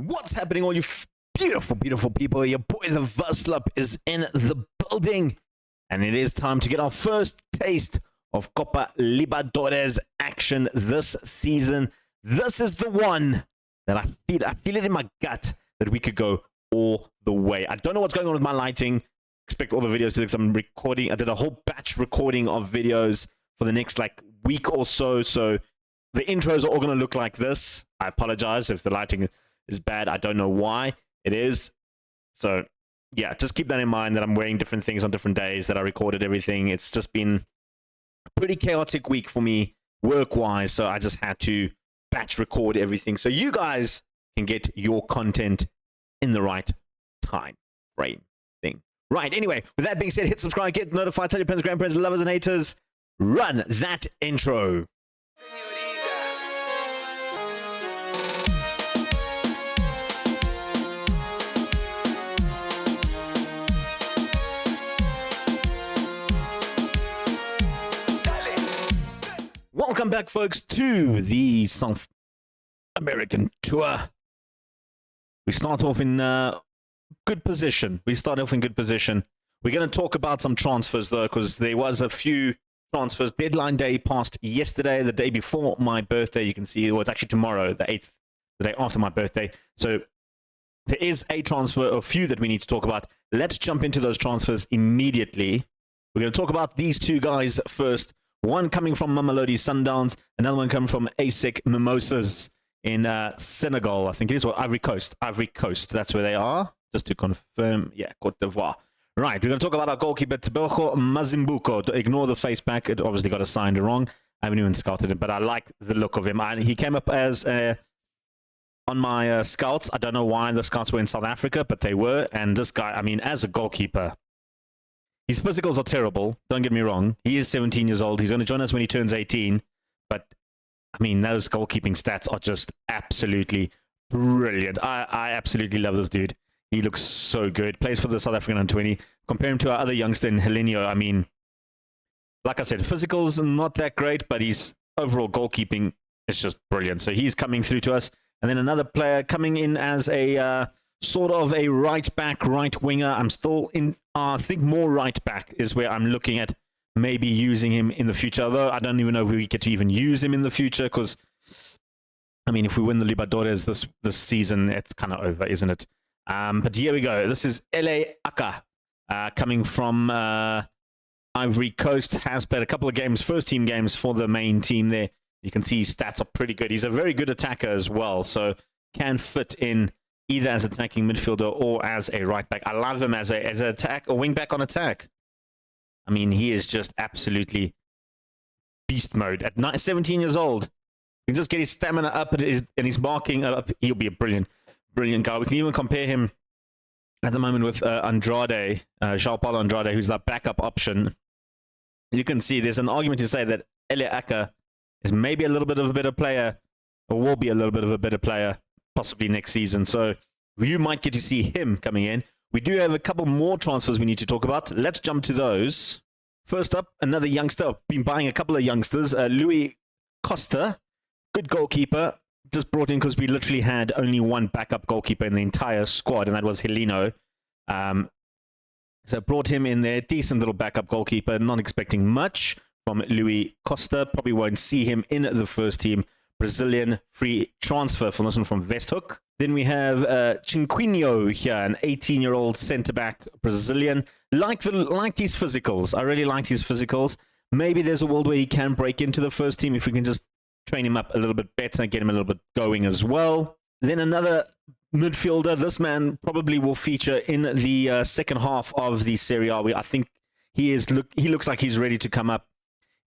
What's happening, all you beautiful, beautiful people? Your boy, the Vaslap, is in the building. And it is time to get our first taste of Copa Libertadores action this season. This is the one that I feel it in my gut that we could go all the way. I don't know what's going on with my lighting. Expect all the videos to look. I'm recording. I did a whole batch recording of videos for the next week or so. So the intros are all going to look like this. I apologize if the lighting is bad. I don't know why it is. So yeah, just keep that in mind that I'm wearing different things on different days, that I recorded everything. It's just been a pretty chaotic week for me work-wise. So I just had to batch record everything so you guys can get your content in the right time frame thing. Right, anyway, with that being said, hit subscribe, get notified, tell your parents, grandparents, lovers, and haters. Run that intro. Welcome back, folks, to the South American tour. We start off in good position. We're going to talk about some transfers, though, because there was a few transfers. Deadline day passed yesterday, the day before my birthday. You can see, well, it's actually tomorrow, the 8th, the day after my birthday. So there is a transfer, a few that we need to talk about. Let's jump into those transfers immediately. We're going to talk about these two guys first. One coming from Mamelodi Sundowns, another one coming from ASEC Mimosas in Senegal, I think it is, or Ivory Coast. Ivory Coast, that's where they are, just to confirm. Yeah, Cote d'Ivoire. Right, we're going to talk about our goalkeeper, Teboho Mazimbuko. Ignore the face pack, it obviously got assigned wrong. I haven't even scouted it, but I like the look of him. He came up as on my scouts. I don't know why the scouts were in South Africa, but they were. And this guy, I mean, as a goalkeeper, his physicals are terrible, don't get me wrong. He is 17 years old. He's going to join us when he turns 18. But, I mean, those goalkeeping stats are just absolutely brilliant. I absolutely love this dude. He looks so good. Plays for the South African under-20. Compare him to our other youngster in Helenio. I mean, like I said, physicals are not that great, but his overall goalkeeping is just brilliant. So he's coming through to us. And then another player coming in as a sort of a right-back, right-winger. I'm still in, I think more right-back is where I'm looking at maybe using him in the future. Although I don't even know if we get to even use him in the future because, I mean, if we win the Libertadores this season, it's kind of over, isn't it? But here we go. This is L.A. Aka coming from Ivory Coast. Has played a couple of games, first-team games for the main team there. You can see his stats are pretty good. He's a very good attacker as well, so can fit in either as attacking midfielder or as a right back. I love him as an attack or wing back on attack. I mean, he is just absolutely beast mode. At 17 years old, you can just get his stamina up and his marking up. He'll be a brilliant guy. We can even compare him at the moment with Andrade, João Paulo Andrade, who's that backup option. You can see there's an argument to say that Elia Aka is maybe a little bit of a better player, or will be a little bit of a better player, possibly next season. So you might get to see him coming in. We do have a couple more transfers we need to talk about. Let's jump to those. First up, another youngster. I've been buying a couple of youngsters. Louis Costa, good goalkeeper. Just brought in because we literally had only one backup goalkeeper in the entire squad, and that was Heleno. So brought him in there. Decent little backup goalkeeper. Not expecting much from Louis Costa. Probably won't see him in the first team. Brazilian free transfer from this one from Westhoek. Then we have Chinquinho here, an 18-year-old centre-back Brazilian. Liked his physicals. I really liked his physicals. Maybe there's a world where he can break into the first team if we can just train him up a little bit better and get him a little bit going as well. Then another midfielder. This man probably will feature in the second half of the Serie A. I think he looks like he's ready to come up.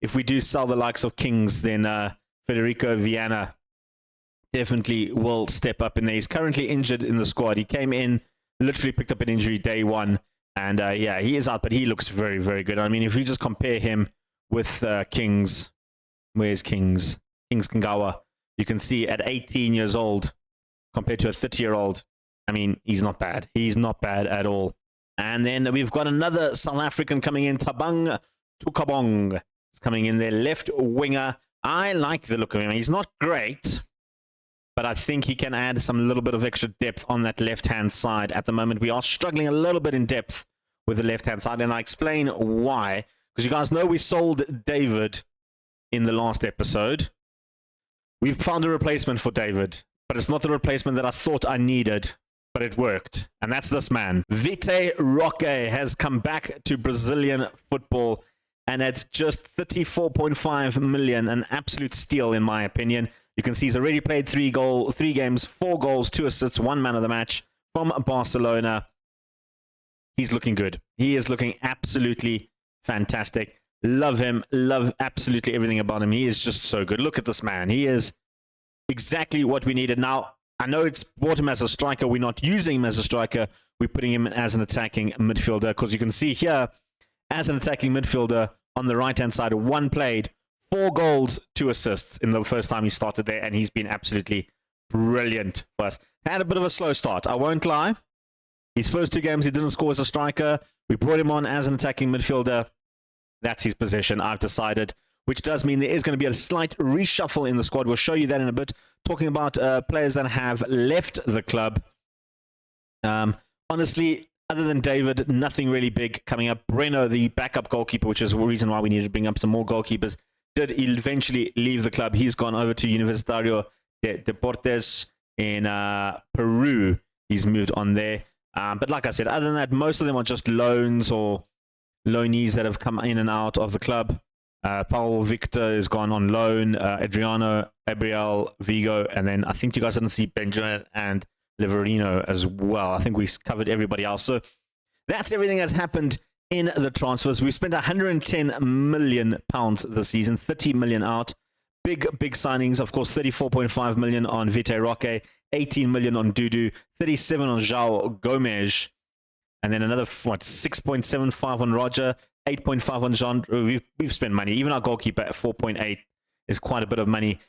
If we do sell the likes of Kings, then Federico Viana definitely will step up in there. He's currently injured in the squad. He came in, literally picked up an injury day one, and yeah, he is out, but he looks very, very good. I mean, if you just compare him with Kings, where's Kings? Kings Kangawa. You can see at 18 years old, compared to a 30-year-old, I mean, he's not bad. He's not bad at all. And then we've got another South African coming in, Tabang Tukabong. He's coming in there, left winger. I like the look of him. He's not great, but I think he can add some little bit of extra depth on that left-hand side. At the moment, we are struggling a little bit in depth with the left-hand side, and I explain why. Because you guys know we sold David in the last episode. We've found a replacement for David, but it's not the replacement that I thought I needed, but it worked. And that's this man. Vite Roque has come back to Brazilian football, and it's just 34.5 million, an absolute steal in my opinion. You can see he's already played 3 games, 4 goals, 2 assists, 1 man of the match from Barcelona. He's looking good. He is looking absolutely fantastic. Love him. Love absolutely everything about him. He is just so good. Look at this man. He is exactly what we needed. Now, I know it's bought him as a striker. We're not using him as a striker. We're putting him as an attacking midfielder, because you can see here, as an attacking midfielder on the right-hand side, 1 played, 4 goals, 2 assists in the first time he started there, and he's been absolutely brilliant for us. Had a bit of a slow start, I won't lie. His first 2 games, he didn't score as a striker. We brought him on as an attacking midfielder. That's his position, I've decided, which does mean there is going to be a slight reshuffle in the squad. We'll show you that in a bit. Talking about players that have left the club. Honestly, other than David, nothing really big coming up. Breno, the backup goalkeeper, which is the reason why we needed to bring up some more goalkeepers, did eventually leave the club. He's gone over to Universitario de Deportes in Peru. He's moved on there. But like I said, other than that, most of them are just loans or loanees that have come in and out of the club. Paulo Victor is gone on loan. Adriano, Gabriel, Vigo, and then I think you guys didn't see Benjamin and Liverino as well. I think we covered everybody else. So that's everything that's happened in the transfers. We spent £110 million this season, 30 million out. Big signings, of course, 34.5 million on Vite Roque, 18 million on Dudu, 37 on João Gomes, and then another 6.75 on Roger, 8.5 on Jean. We've spent money. Even our goalkeeper at 4.8 is quite a bit of money.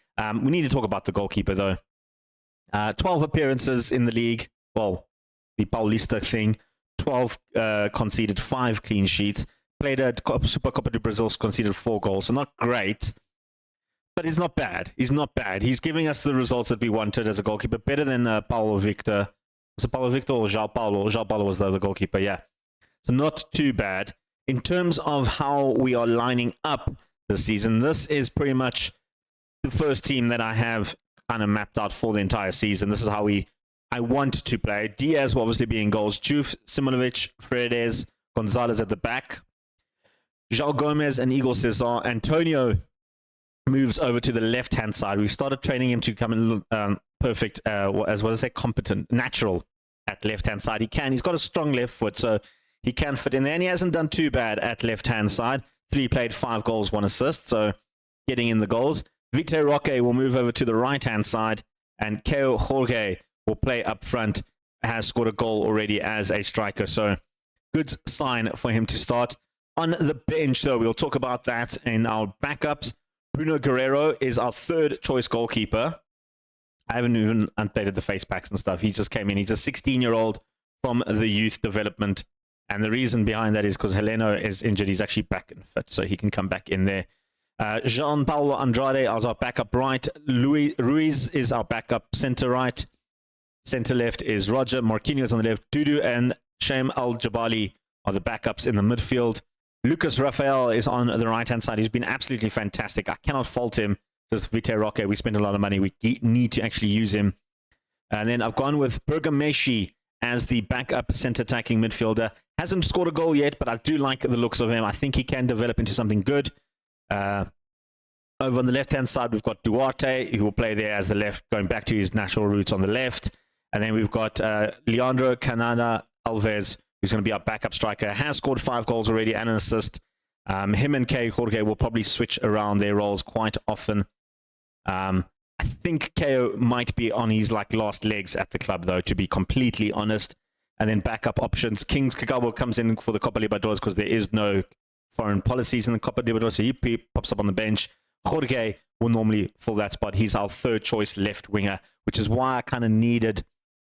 We need to talk about the goalkeeper though. 12 appearances in the league. Well, the Paulista thing. 12 conceded, 5 clean sheets. Played a Super Copa do Brazil, conceded 4 goals. So not great. But he's not bad. He's not bad. He's giving us the results that we wanted as a goalkeeper. Better than Paulo Victor. Was it Paulo Victor or João Paulo? João Paulo was the other goalkeeper, yeah. So not too bad. In terms of how we are lining up this season, this is pretty much the first team that I have kind of mapped out for the entire season. This is how I want to play. Diaz will obviously be in goals. Juf, Simonovic, Fredes, Gonzalez at the back. João Gomes and Igor Cesar. Antonio moves over to the left-hand side. We started training him to become perfect, as well as competent, natural at left-hand side. He's got a strong left foot, so he can fit in there, and he hasn't done too bad at left-hand side. 3 played, 5 goals, 1 assist, so getting in the goals. Vite Roque will move over to the right-hand side, and Keo Jorge will play up front, has scored a goal already as a striker, so good sign for him to start. On the bench, though, we'll talk about that in our backups. Bruno Guerrero is our 3rd choice goalkeeper. I haven't even updated the face packs and stuff. He just came in. He's a 16-year-old from the youth development. And the reason behind that is because Heleno is injured. He's actually back and fit, so he can come back in there. Jean Paulo Andrade is our backup right. Ruiz is our backup center right. Center left is Roger. Marquinhos on the left. Dudu and Shem Al-Jabali are the backups in the midfield. Lucas Rafael is on the right-hand side. He's been absolutely fantastic. I cannot fault him. Just Vite Roque, we spend a lot of money. We need to actually use him. And then I've gone with Bergameshi as the backup center attacking midfielder. Hasn't scored a goal yet, but I do like the looks of him. I think he can develop into something good. Over on the left-hand side, we've got Duarte, who will play there as the left, going back to his natural roots on the left. And then we've got Leandro Canada Alves, who's going to be our backup striker. Has scored 5 goals already and an assist. Him and Keo Jorge will probably switch around their roles quite often. I think Keo might be on his last legs at the club, though, to be completely honest. And then backup options. Kings Kagawa comes in for the Copa Libertadores because there is no foreign policies in the Copa Libertadores, so he pops up on the bench. Jorge will normally fill that spot. He's our 3rd choice left winger, which is why I kind of needed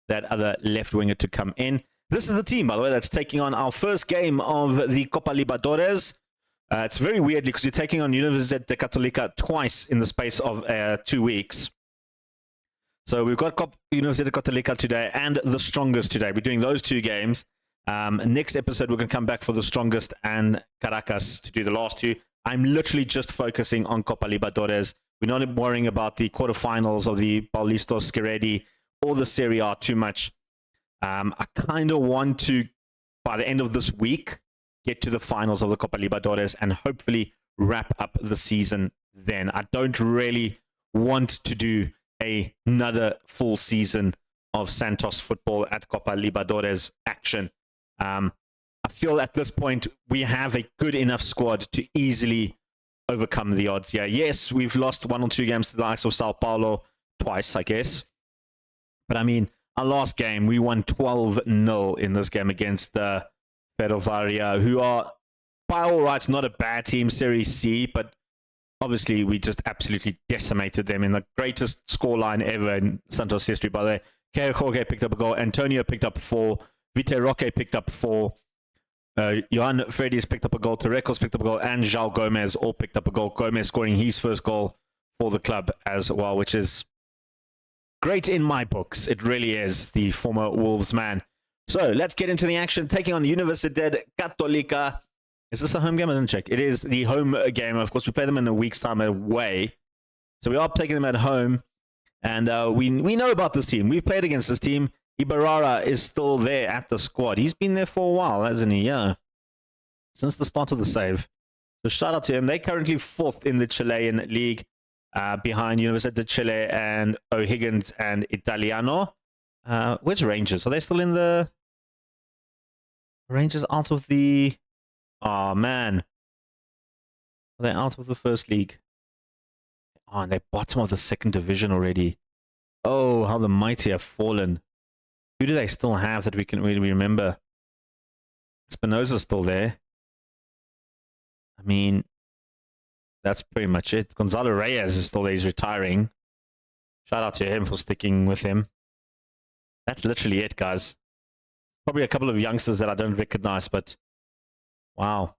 that other left winger to come in. This is the team, by the way, that's taking on our first game of the Copa Libertadores. It's very weird because you're taking on Universidad de Católica twice in the space of 2 weeks. So we've got Universidad Católica today and the strongest today. We're doing those two games. Next episode, we're going to come back for the strongest and Caracas to do the last two. I'm literally just focusing on Copa Libertadores. We're not worrying about the quarterfinals of the Paulistas, Schiredi, or the Serie A too much. I kind of want to, by the end of this week, get to the finals of the Copa Libertadores and hopefully wrap up the season then. I don't really want to do another full season of Santos football at Copa Libertadores action. I feel at this point we have a good enough squad to easily overcome the odds. Yeah, yes, we've lost 1 or 2 games to the likes of Sao Paulo twice, I guess. But I mean, our last game, we won 12-0 in this game against Ferrovaria, who are, by all rights, not a bad team, Serie C, but obviously we just absolutely decimated them in the greatest scoreline ever in Santos history. By the way, Jorge picked up a goal, Antonio picked up 4, Vite Roque picked up 4, Johan Fredis picked up a goal, Torrecos picked up a goal, and João Gomez all picked up a goal. Gomez scoring his first goal for the club as well, which is great in my books. It really is, the former Wolves man. So let's get into the action. Taking on Universidad Católica. Is this a home game? I didn't check. It is the home game. Of course, we play them in a week's time away. So we are taking them at home. And we know about this team. We've played against this team. Ibarara is still there at the squad. He's been there for a while, hasn't he? Yeah. Since the start of the save. So shout out to him. They're currently 4th in the Chilean league. Behind Universidad de Chile and O'Higgins and Italiano. Where's Rangers? Are they still in the... Rangers out of the... Oh, man. Are they out of the first league? Oh, and they're bottom of the 2nd division already. Oh, how the mighty have fallen. Who do they still have that we can really remember? Espinosa's still there. I mean... That's pretty much it. Gonzalo Reyes is still there. He's retiring. Shout out to him for sticking with him. That's literally it, guys. Probably a couple of youngsters that I don't recognize, but wow.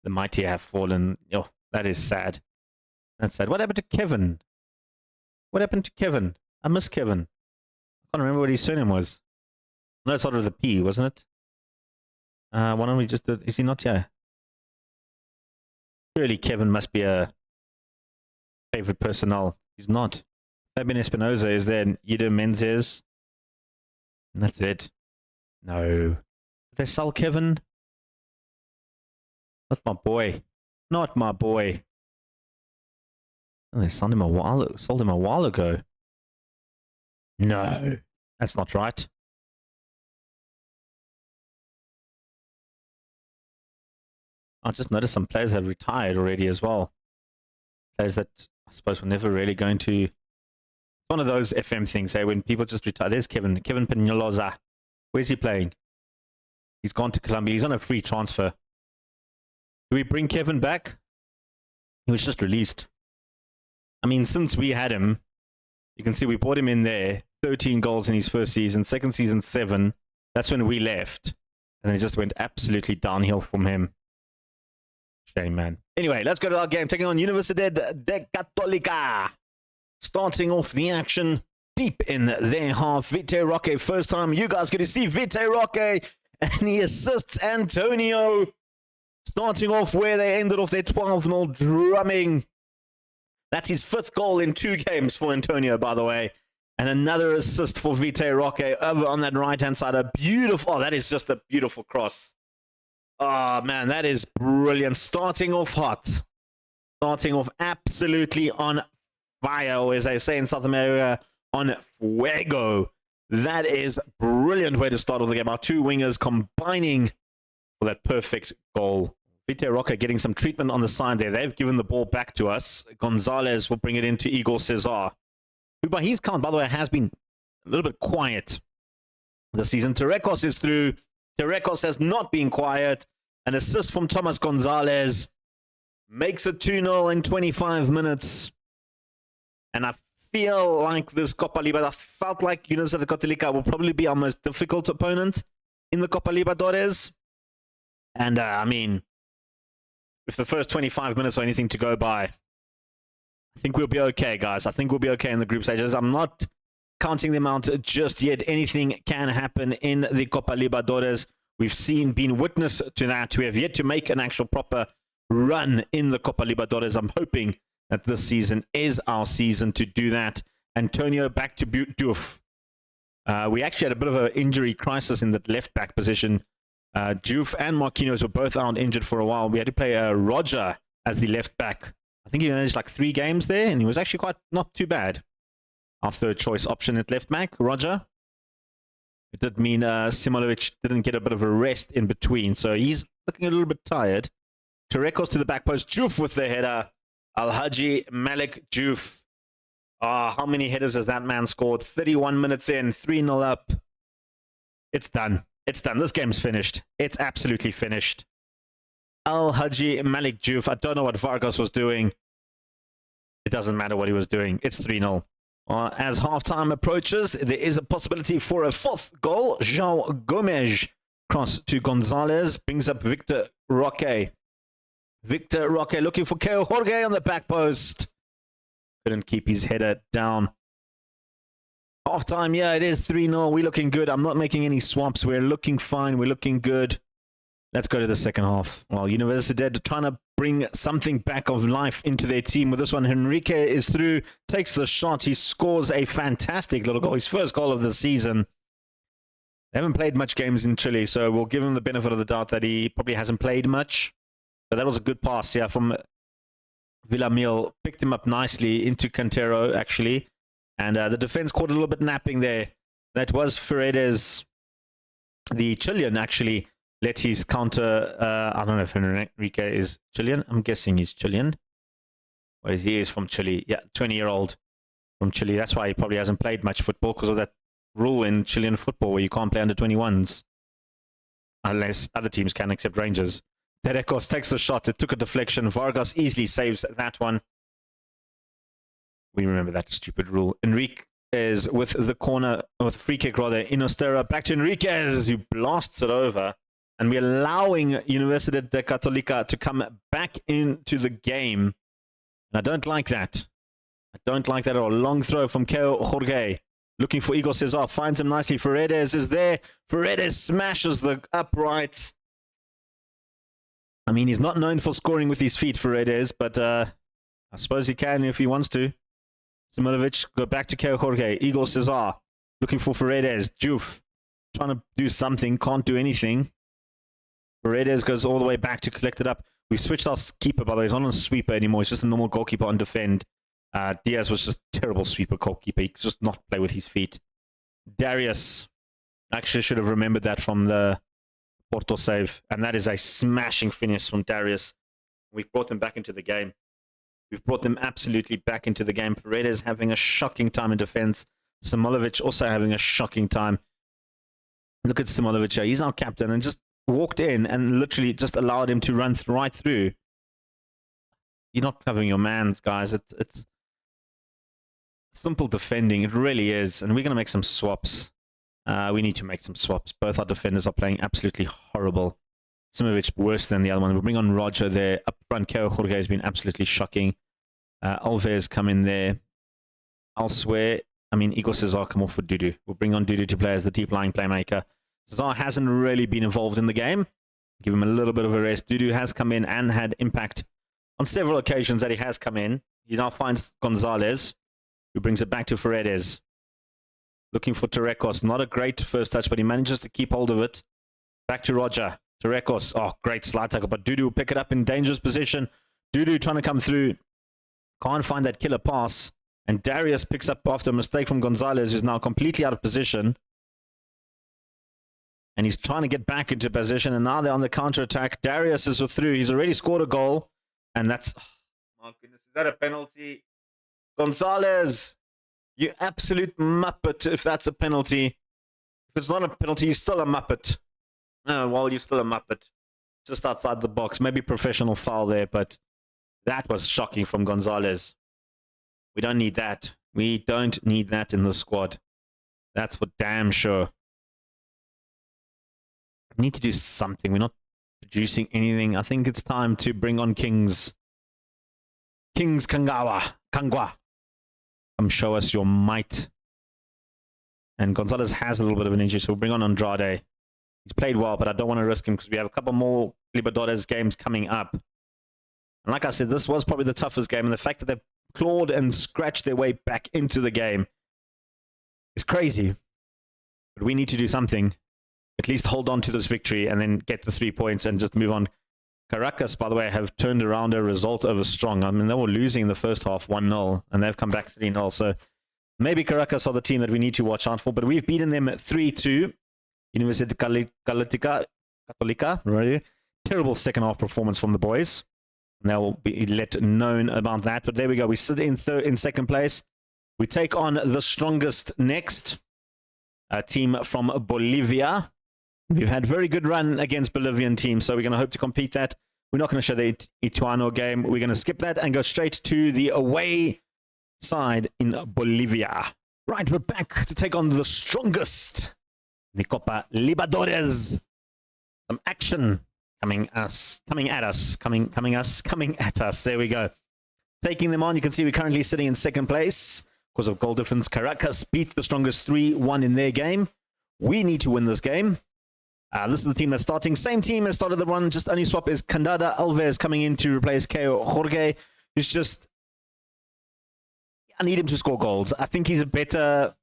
The mighty have fallen. Oh, that is sad. That's sad. What happened to Kevin? What happened to Kevin? I miss Kevin. I can't remember what his surname was. No, it started with a P, wasn't it? Why don't we just... Is he not here? Surely Kevin must be a favorite personnel. He's not. Fabian Espinosa is there, and Ido Menzies. And that's it. No. Did they sell Kevin? Not my boy. Not my boy. Oh, they sold him a while ago. No. That's not right. I just noticed some players have retired already as well. Players that I suppose were never really going to... It's one of those FM things, hey, when people just retire. There's Kevin Peñalosa. Where's he playing? He's gone to Colombia. He's on a free transfer. Do we bring Kevin back? He was just released. I mean, since we had him, you can see we brought him in there. 13 goals in his first season. Second season, 7. That's when we left. And then it just went absolutely downhill from him. Shame, man. Anyway, let's go to our game. Taking on Universidad de Católica. Starting off the action deep in their half. Vite Roque, first time you guys get to see Vite Roque. And he assists Antonio. Starting off where they ended off their 12-0 drumming. That's his 5th goal in 2 games for Antonio, by the way. And another assist for Vite Roque over on that right-hand side. A beautiful... Oh, that is just a beautiful cross. Oh, man, that is brilliant. Starting off hot. Starting off absolutely on fire, or as they say in South America, on fuego. That is a brilliant way to start off the game. Our 2 wingers combining for that perfect goal. Vite Roque getting some treatment on the side there. They've given the ball back to us. Gonzalez will bring it into Igor Cesar, who by his count, by the way, has been a little bit quiet this season. Torrecos is through. Torrecos has not been quiet. An assist from Thomas Gonzalez makes it 2-0 in 25 minutes. And I feel like this Copa Libertadores, I felt like Universidad Católica will probably be our most difficult opponent in the Copa Libertadores. And, I mean, if the first 25 minutes are anything to go by, I think we'll be okay, guys. I think we'll be okay in the group stages. I'm not counting them out just yet. Anything can happen in the Copa Libertadores. We've been witness to that. We have yet to make an actual proper run in the Copa Libertadores. I'm hoping that this season is our season to do that. Antonio back to Diouf. We actually had a bit of an injury crisis in the left back position. Diouf and Marquinhos were both out injured for a while. We had to play Roger as the left back. I think he managed like 3 games there, and he was actually not too bad. Our third choice option at left back, Roger. It did mean Simonovic didn't get a bit of a rest in between, so he's looking a little bit tired. Torrecos to the back post. Diouf with the header. Al-Haji Malik Diouf. How many headers has that man scored? 31 minutes in, 3-0 up. It's done. It's done. This game's finished. It's absolutely finished. Al-Haji Malik Diouf. I don't know what Vargas was doing. It doesn't matter what he was doing. It's 3-0. As halftime approaches, there is a possibility for a 4th goal. João Gomes cross to Gonzalez. Brings up Victor Roque. Victor Roque looking for Keo Jorge on the back post. Couldn't keep his header down. Halftime, yeah, it is 3-0. We're looking good. I'm not making any swaps. We're looking fine. We're looking good. Let's go to the second half. Well, Universidad trying to bring something back of life into their team. With this one, Henrique is through, takes the shot. He scores a fantastic little goal. His first goal of the season. They haven't played much games in Chile, so we'll give him the benefit of the doubt that he probably hasn't played much. But that was a good pass, yeah, from Villamil. Picked him up nicely into Cantero, actually. And the defense caught a little bit napping there. That was Paredes, the Chilean, actually. Let his counter, I don't know if Henrique is Chilean. I'm guessing he's Chilean. Or he is from Chile. Yeah, 20-year-old from Chile. That's why he probably hasn't played much football, because of that rule in Chilean football where you can't play under 21s. Unless other teams can, except Rangers. Terecos takes the shot. It took a deflection. Vargas easily saves that one. We remember that stupid rule. Enrique is with the corner, with free kick rather. Inostera back to Enriquez, who blasts it over. And we're allowing Universidad de Católica to come back into the game. And I don't like that. I don't like that at all. Long throw from Keo Jorge. Looking for Igor Cesar. Finds him nicely. Paredes is there. Paredes smashes the upright. I mean, he's not known for scoring with his feet, Paredes, but I suppose he can if he wants to. Simonovic, go back to Keo Jorge. Igor Cesar. Looking for Paredes. Diouf. Trying to do something. Can't do anything. Paredes goes all the way back to collect it up. We've switched our keeper, by the way. He's not a sweeper anymore. He's just a normal goalkeeper on defend. Diaz was just a terrible sweeper goalkeeper. He could just not play with his feet. Darius. Actually should have remembered that from the Porto save. And that is a smashing finish from Darius. We've brought them back into the game. We've brought them absolutely back into the game. Paredes having a shocking time in defense. Simonovic also having a shocking time. Look at Simonovic here. He's our captain and just walked in and literally just allowed him to run right through. You're not covering your mans, guys. It's simple defending. It really is. And we're going to make some swaps. We need to make some swaps. Both our defenders are playing absolutely horrible. Simonovic worse than the other one. We'll bring on Roger there. Up front, Keo Jorge has been absolutely shocking. Alves come in there. Elsewhere, I mean, Igor Cesar come off for Dudu. We'll bring on Dudu to play as the deep-lying playmaker. Cesar hasn't really been involved in the game. Give him a little bit of a rest. Dudu has come in and had impact on several occasions that he has come in. He now finds Gonzalez, who brings it back to Paredes. Looking for Torrecos. Not a great first touch, but he manages to keep hold of it. Back to Roger. Torrecos. Oh, great slide tackle, but Dudu will pick it up in dangerous position. Dudu trying to come through. Can't find that killer pass. And Darius picks up after a mistake from Gonzalez, who's now completely out of position. And he's trying to get back into position, and now they're on the counter-attack. Darius is through. He's already scored a goal, and that's... Oh, my goodness, is that a penalty? Gonzalez, you absolute muppet if that's a penalty. If it's not a penalty, you're still a muppet. No, well, you're still a muppet. Just outside the box. Maybe professional foul there, but that was shocking from Gonzalez. We don't need that. We don't need that in the squad. That's for damn sure. We need to do something. We're not producing anything. I think it's time to bring on Kings. Kings Kangawa. Kangwa, come show us your might. And Gonzalez has a little bit of an injury, so we'll bring on Andrade. He's played well, but I don't want to risk him because we have a couple more Libertadores games coming up. And like I said, this was probably the toughest game, and the fact that they've clawed and scratched their way back into the game is crazy. But we need to do something. At least hold on to this victory and then get the 3 points and just move on. Caracas, by the way, have turned around a result over Strong. I mean, they were losing in the first half 1-0, and they've come back 3-0. So maybe Caracas are the team that we need to watch out for. But we've beaten them 3-2. Universidad Católica, right? Terrible second half performance from the boys. And they'll be let known about that. But there we go. We sit in second place. We take on the strongest next, a team from Bolivia. We've had very good run against Bolivian teams, so we're going to hope to compete that. We're not going to show the Ituano game. We're going to skip that and go straight to the away side in Bolivia. Right, we're back to take on the strongest in the Copa Libertadores. Some action coming at us. There we go. Taking them on, you can see we're currently sitting in second place because of goal difference. Caracas beat the strongest 3-1 in their game. We need to win this game. This is the team that's starting. Same team as started the run. Just only swap is Candada Alves coming in to replace Keo Jorge, who's just... I need him to score goals. I think he's better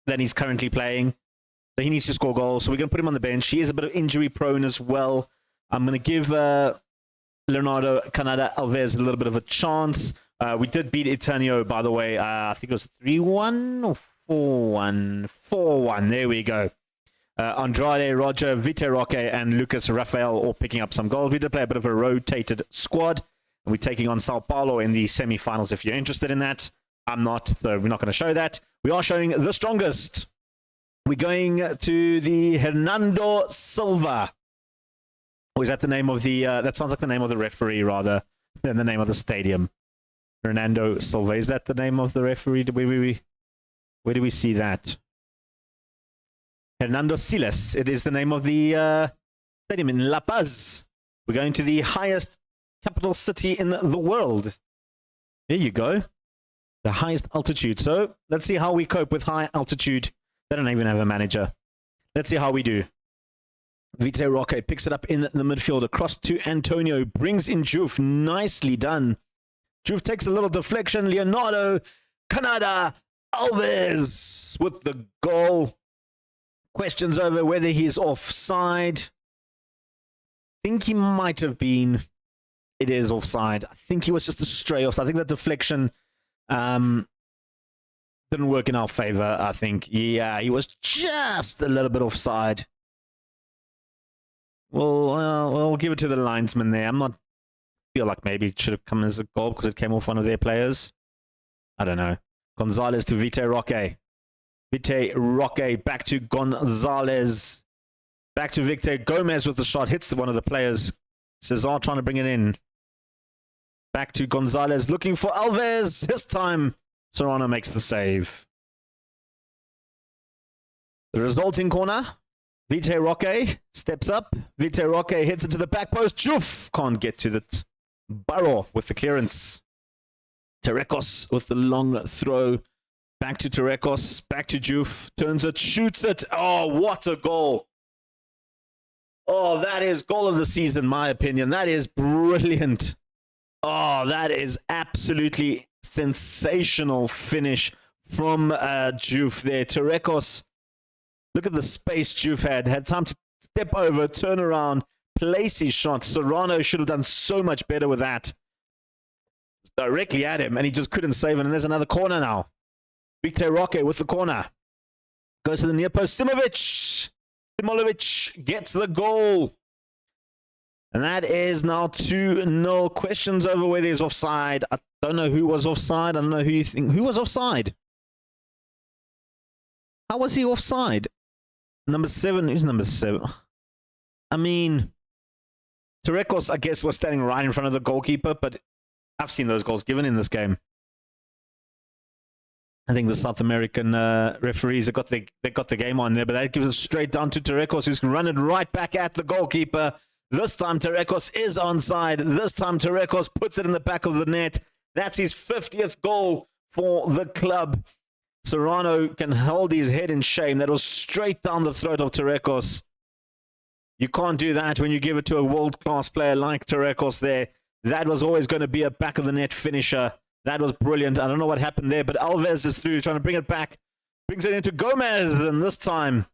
than he's currently playing. So he needs to score goals. So we're going to put him on the bench. He is a bit of injury prone as well. I'm going to give Leonardo Candada Alves a little bit of a chance. We did beat Eternio, by the way. I think it was 3-1 or 4-1. 4-1. There we go. Andrade, Roger, Vite Roque, and Lucas Rafael all picking up some goals. We did play a bit of a rotated squad. And we're taking on Sao Paulo in the semi-finals if you're interested in that. I'm not, so we're not going to show that. We are showing the strongest. We're going to the Hernando Silva. Or is that the name of the... that sounds like the name of the referee rather than the name of the stadium. Hernando Silva. Is that the name of the referee? Where do we see that? Hernando Siles. It is the name of the stadium in La Paz. We're going to the highest capital city in the world. There you go. The highest altitude. So let's see how we cope with high altitude. They don't even have a manager. Let's see how we do. Vite Roque picks it up in the midfield across to Antonio. Brings in Juf. Nicely done. Juf takes a little deflection. Leonardo Candada Alves with the goal. Questions over whether he's offside. I think he might have been. It is offside. I think he was just a stray offside. I think that deflection didn't work in our favor, I think. Yeah, he was just a little bit offside. We'll give it to the linesman there. Feel like maybe it should have come as a goal because it came off one of their players. I don't know. Gonzalez to Vite Roque. Vite Roque back to Gonzalez. Back to Victor Gomez with the shot. Hits one of the players. Cesar trying to bring it in. Back to Gonzalez looking for Alves. This time, Serrano makes the save. The resulting corner. Vite Roque steps up. Vite Roque hits it to the back post. Juf can't get to it. Barro with the clearance. Terekos with the long throw. Back to Terekos. Back to Juf. Turns it. Shoots it. Oh, what a goal. Oh, that is goal of the season, my opinion. That is brilliant. Oh, that is absolutely sensational finish from Juf there. Terekos. Look at the space Juf had time to step over, turn around, place his shot. Serrano should have done so much better with that. Directly at him, and he just couldn't save it. And there's another corner now. Victor Roque with the corner. Goes to the near post. Simovic gets the goal. And that is now 2-0. Questions over whether he's offside. I don't know who was offside. I don't know who you think. Who was offside? How was he offside? Number 7. Who's number 7? I mean, Terekos, I guess, was standing right in front of the goalkeeper, but I've seen those goals given in this game. I think the South American referees have got the game on there, but that gives it straight down to Terekos, who's run it right back at the goalkeeper. This time Terekos is onside. This time Terekos puts it in the back of the net. That's his 50th goal for the club. Serrano can hold his head in shame. That was straight down the throat of Torrecos. You can't do that when you give it to a world-class player like Torrecos there. That was always going to be a back-of-the-net finisher. That was brilliant. I don't know what happened there, but Alves is through, trying to bring it back. Brings it into Gomez, and this time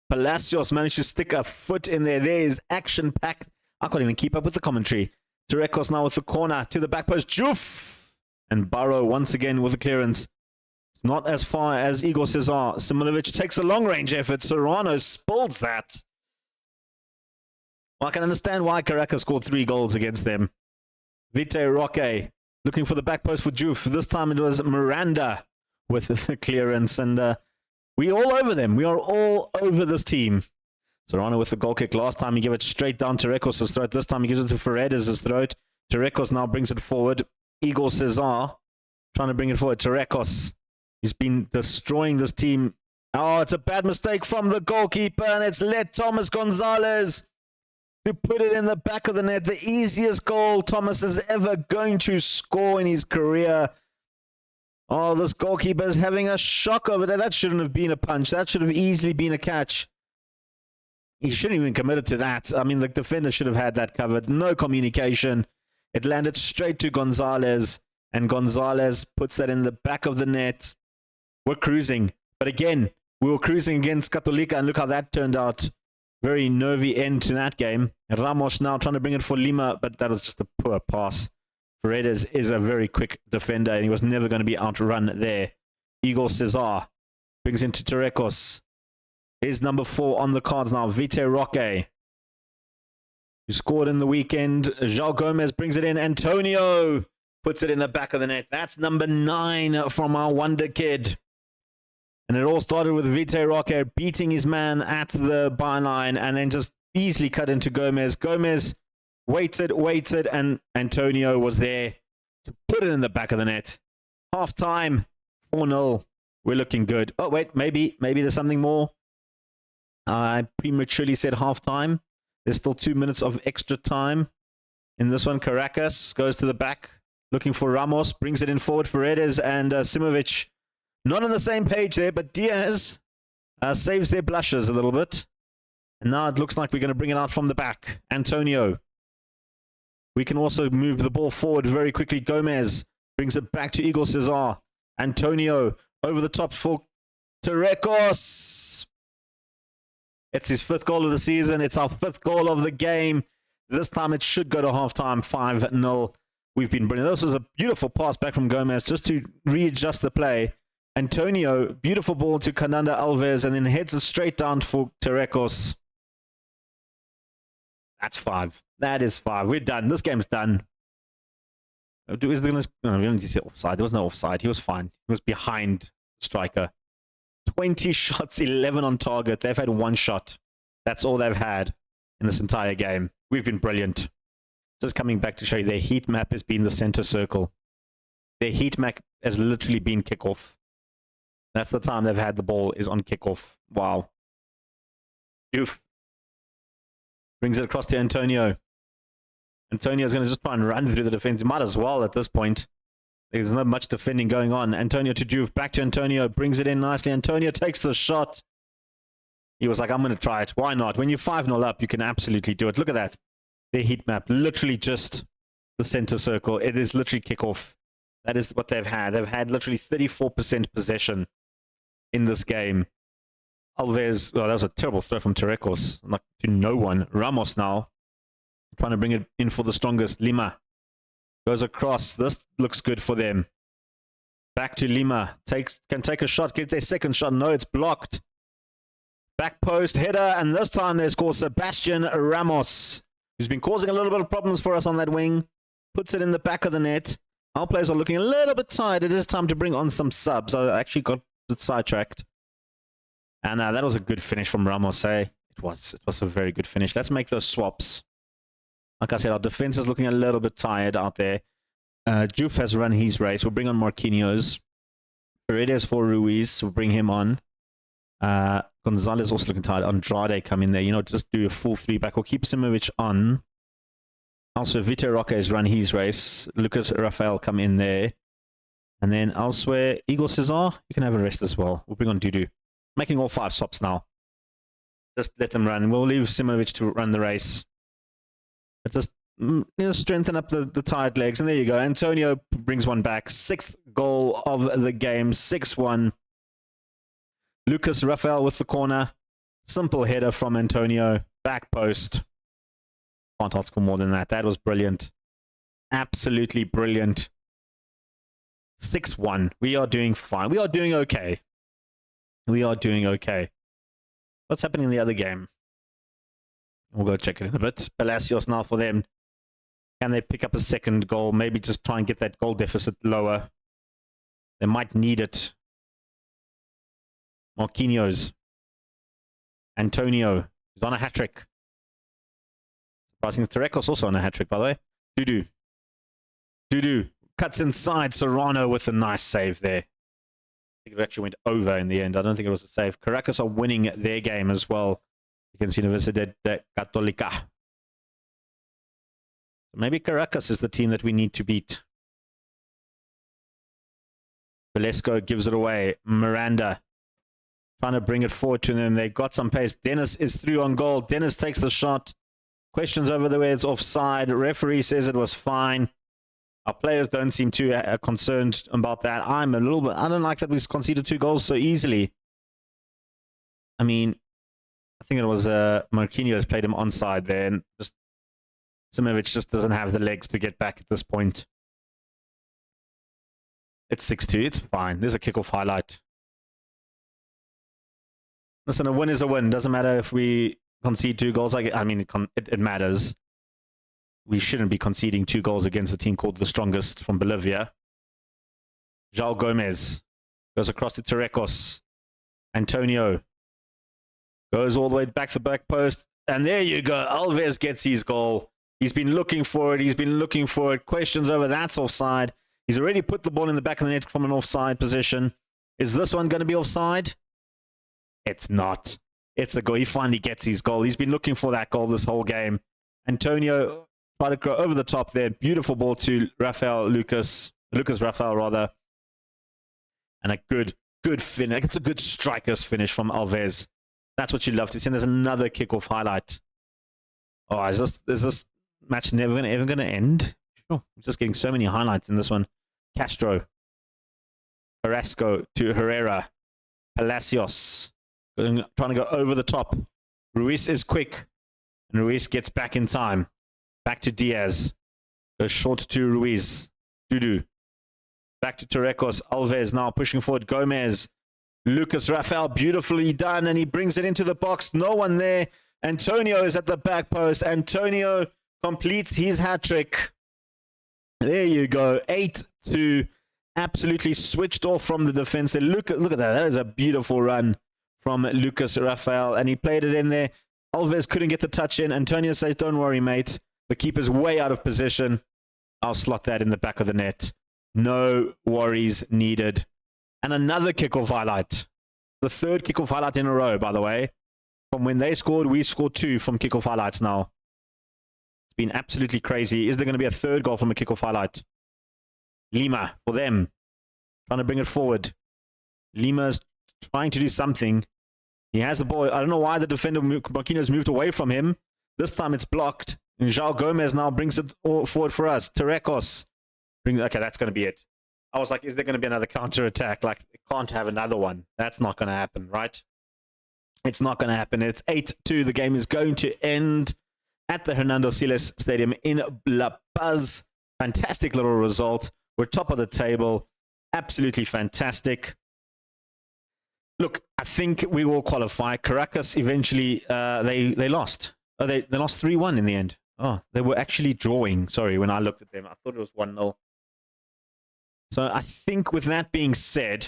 Palacios managed to stick a foot in there. There is action-packed. I can't even keep up with the commentary. Torrecos now with the corner to the back post. Juf! And Barrow once again with the clearance. It's not as far as Igor Cesar. Simonovic takes a long-range effort. Serrano spills that. Well, I can understand why Caracas scored 3 goals against them. Vite Roque looking for the back post for Juf. This time it was Miranda with the clearance. And we all over them. We are all over this team. Serrano with the goal kick. Last time he gave it straight down Torrecos' throat. This time he gives it to Paredes' throat. Torrecos now brings it forward. Igor Cesar trying to bring it forward. Torrecos. He's been destroying this team. Oh, it's a bad mistake from the goalkeeper, and it's let Thomas Gonzalez to put it in the back of the net. The easiest goal Thomas is ever going to score in his career. Oh, this goalkeeper is having a shock over that. That shouldn't have been a punch. That should have easily been a catch. He shouldn't even committed to that. I mean, the defender should have had that covered. No communication. It landed straight to Gonzalez, and Gonzalez puts that in the back of the net. We're cruising. But again, we were cruising against Católica, and look how that turned out. Very nervy end to that game. Ramos now trying to bring it for Lima, but that was just a poor pass. Paredes is a very quick defender, and he was never going to be outrun there. Igor Cesar brings into Torrecos. Here's number 4 on the cards now, Vite Roque, who scored in the weekend. João Gomez brings it in. Antonio puts it in the back of the net. That's number 9 from our wonder kid. And it all started with Vite Roque beating his man at the byline and then just easily cut into Gomez. Gomez waited, and Antonio was there to put it in the back of the net. Half time, 4-0. We're looking good. Oh, wait, maybe there's something more. I prematurely said half time. There's still 2 minutes of extra time. In this one, Caracas goes to the back, looking for Ramos, brings it in forward for Paredes and Simovic. Not on the same page there, but Diaz saves their blushes a little bit. And now it looks like we're going to bring it out from the back. Antonio. We can also move the ball forward very quickly. Gomez brings it back to Igor Cesar. Antonio over the top for Torrecos. It's his 5th goal of the season. It's our 5th goal of the game. This time it should go to halftime, 5-0. We've been brilliant. This was a beautiful pass back from Gomez just to readjust the play. Antonio, beautiful ball to Cananda Alves, and then heads it straight down for Torrecos. That's 5. That is 5. We're done. This game's done. No, we don't need to say offside. There was no offside. He was fine. He was behind striker. 20 shots, 11 on target. They've had 1 shot. That's all they've had in this entire game. We've been brilliant. Just coming back to show you, their heat map has been the center circle. Their heat map has literally been kickoff. That's the time they've had the ball is on kickoff. Wow. Oof. Brings it across to Antonio. Antonio's going to just try and run through the defense. He might as well at this point. There's not much defending going on. Antonio to Juve. Back to Antonio. Brings it in nicely. Antonio takes the shot. He was like, I'm going to try it. Why not? When you're 5-0 up, you can absolutely do it. Look at that. Their heat map. Literally just the center circle. It is literally kickoff. That is what they've had. They've had literally 34% possession in this game. Alves, well, that was a terrible throw from Torrecos. Like to no one. Ramos now. Trying to bring it in for the strongest. Lima. Goes across. This looks good for them. Back to Lima. Can take a shot. Get their second shot. No, it's blocked. Back post. Header. And this time they score Sebastian Ramos, who's been causing a little bit of problems for us on that wing. Puts it in the back of the net. Our players are looking a little bit tired. It is time to bring on some subs. I actually got sidetracked. And that was a good finish from Ramos. It was a very good finish. Let's make those swaps. Like I said, our defense is looking a little bit tired out there. Juf has run his race. We'll bring on Marquinhos. Paredes for Ruiz. We'll bring him on. Gonzalez also looking tired. Andrade come in there. You know, just do a full 3-back. We'll keep Simovic on. Also, Vitor Roque has run his race. Lucas Rafael come in there. And then elsewhere, Igor Cesar, you can have a rest as well. We'll bring on Dudu. Making all 5 swaps now. Just let them run. We'll leave Simonovic to run the race. But just strengthen up the tired legs. And there you go. Antonio brings one back. 6th goal of the game. 6-1. Lucas Rafael with the corner. Simple header from Antonio. Back post. Can't ask for more than that. That was brilliant. Absolutely brilliant. 6-1. We are doing fine. We are doing okay. We are doing okay. What's happening in the other game? We'll go check it in a bit. Palacios now for them. Can they pick up a second goal? Maybe just try and get that goal deficit lower. They might need it. Marquinhos. Antonio. He's on a hat-trick. Surprising, Tarekos also on a hat-trick, by the way. Dudu. Dudu cuts inside. Serrano with a nice save there. I think it actually went over in the end. I don't think it was a save. Caracas are winning their game as well against Universidad Católica. So maybe Caracas is the team that we need to beat. Velasco gives it away. Miranda trying to bring it forward to them. They got some pace. Dennis is through on goal. Dennis takes the shot. Questions over the way it's offside. Referee says it was fine. Our players don't seem too concerned about that. I don't like that we conceded 2 goals so easily. I mean, I think it was Marquinhos played him onside there, and just Simonovic just doesn't have the legs to get back at this point. It's 6-2. It's fine. There's a kickoff highlight. Listen, a win is a win. Doesn't matter if we concede 2 goals. I mean, it matters. We shouldn't be conceding 2 goals against a team called the Strongest from Bolivia. João Gomez goes across to Tarekos. Antonio goes all the way back to the back post. And there you go. Alves gets his goal. He's been looking for it. He's been looking for it. Questions over. That's offside. He's already put the ball in the back of the net from an offside position. Is this one going to be offside? It's not. It's a goal. He finally gets his goal. He's been looking for that goal this whole game. Antonio tried to go over the top there. Beautiful ball to Lucas Rafael rather. And a good finish. It's a good striker's finish from Alves. That's what you love to see. And there's another kickoff highlight. Oh, is this match never ever going to end? Sure. I'm just getting so many highlights in this one. Castro. Carrasco to Herrera. Palacios. Trying to go over the top. Ruiz is quick. And Ruiz gets back in time. Back to Diaz. Goes short to Ruiz. Dudu. Back to Tarekos. Alves now pushing forward. Gomez. Lucas Rafael. Beautifully done. And he brings it into the box. No one there. Antonio is at the back post. Antonio completes his hat-trick. There you go. 8-2. Absolutely switched off from the defense. Look at that. That is a beautiful run from Lucas Rafael. And he played it in there. Alves couldn't get the touch in. Antonio says, don't worry, mate. The keeper's way out of position. I'll slot that in the back of the net. No worries needed. And another kickoff highlight. The 3rd kickoff highlight in a row, by the way. From when they scored, we scored 2 from kickoff highlights now. It's been absolutely crazy. Is there going to be a 3rd goal from a kickoff highlight? Lima, for them. Trying to bring it forward. Lima's trying to do something. He has the ball. I don't know why the defender, Marquinhos, moved away from him. This time it's blocked. And João Gomez now brings it forward for us. Tarekos. Okay, that's going to be it. I was like, is there going to be another counter-attack? Like, it can't have another one. That's not going to happen, right? It's not going to happen. It's 8-2. The game is going to end at the Hernando Siles Stadium in La Paz. Fantastic little result. We're top of the table. Absolutely fantastic. Look, I think we will qualify. Caracas eventually, they lost. Oh, they lost 3-1 in the end. Oh, they were actually drawing. Sorry, when I looked at them, I thought it was 1-0. So I think with that being said,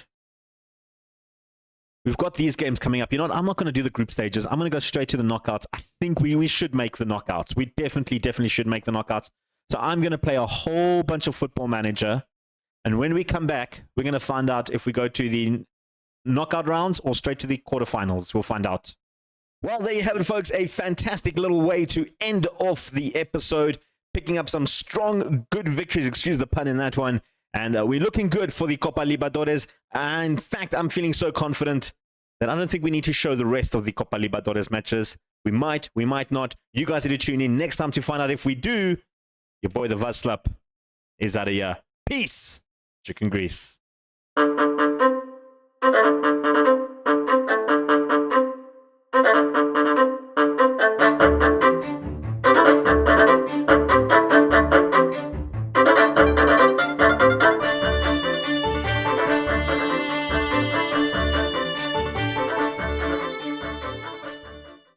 we've got these games coming up. You know what? I'm not going to do the group stages. I'm going to go straight to the knockouts. I think we should make the knockouts. We definitely should make the knockouts. So I'm going to play a whole bunch of Football Manager. And when we come back, we're going to find out if we go to the knockout rounds or straight to the quarterfinals. We'll find out. Well, there you have it, folks. A fantastic little way to end off the episode. picking up some strong, good victories, excuse the pun in that one. And we're looking good for the Copa Libertadores. In fact, I'm feeling so confident that I don't think we need to show the rest of the Copa Libertadores matches. We might not. You guys need to tune in next time to find out if we do. Your boy, the Vaslap, is out of here. Peace. Chicken grease. Thank you.